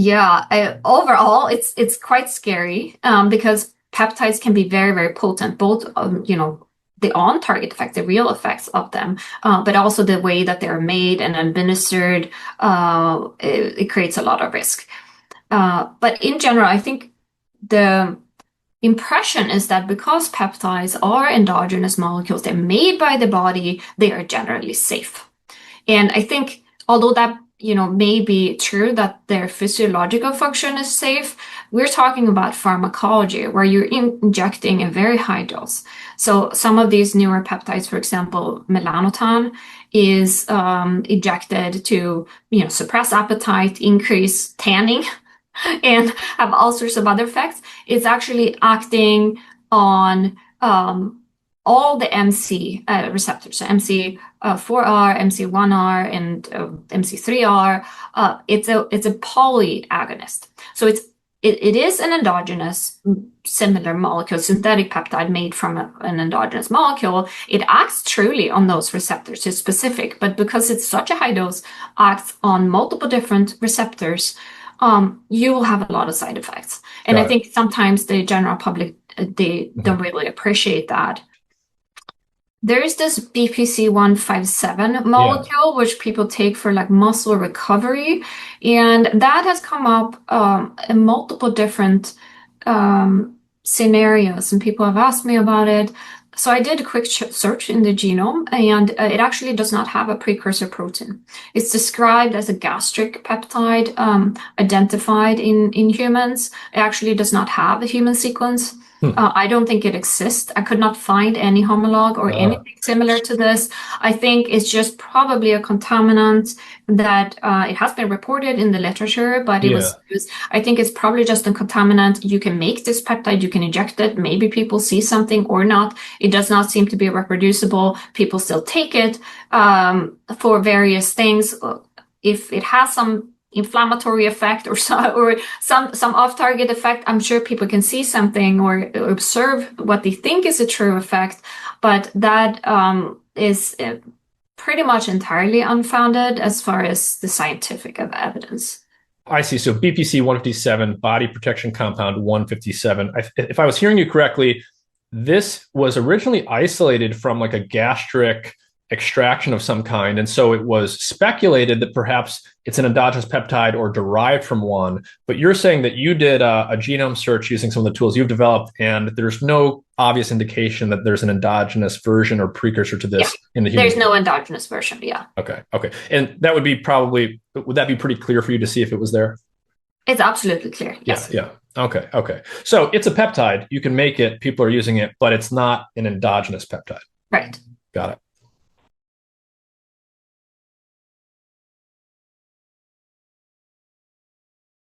Yeah, overall, it's quite scary because peptides can be very, very potent, both the on-target effects, the real effects of them, but also the way that they're made and administered. It creates a lot of risk. But in general, I think the impression is that because peptides are endogenous molecules, they're made by the body, they are generally safe. And I think although that, may be true that their physiological function is safe, we're talking about pharmacology where you're injecting a very high dose. So some of these newer peptides, for example, melanotan, is injected to, suppress appetite, increase tanning, and have all sorts of other effects. It's actually acting on all the MC receptors, so MC4R, MC1R, and MC3R. It's a poly agonist. So it is an endogenous similar molecule, synthetic peptide made from an endogenous molecule. It acts truly on those receptors. It's specific, but because it's such a high dose, acts on multiple different receptors, you will have a lot of side effects. And I think sometimes the general public, they don't really appreciate that. There is this BPC-157 molecule, which people take for like muscle recovery. And that has come up in multiple different scenarios, and people have asked me about it. So I did a quick search in the genome, and it actually does not have a precursor protein. It's described as a gastric peptide identified in humans. It actually does not have a human sequence. I don't think it exists. I could not find any homolog or anything similar to this. I think it's just probably a contaminant that it has been reported in the literature, but it was used. I think it's probably just a contaminant. You can make this peptide, you can inject it. Maybe people see something or not. It does not seem to be reproducible. People still take it for various things. If it has some inflammatory effect or some off-target effect, I'm sure people can see something or observe what they think is a true effect, but that is pretty much entirely unfounded as far as the scientific evidence. I see. So BPC 157, body protection compound 157. If I was hearing you correctly, this was originally isolated from like a gastric extraction of some kind. And so it was speculated that perhaps it's an endogenous peptide or derived from one. But you're saying that you did a genome search using some of the tools you've developed, and there's no obvious indication that there's an endogenous version or precursor to this in the human. There's no endogenous version. Yeah. Okay. And that would be would that be pretty clear for you to see if it was there? It's absolutely clear. Yes. Yeah. Okay. So it's a peptide. You can make it. People are using it, but it's not an endogenous peptide. Right. Got it.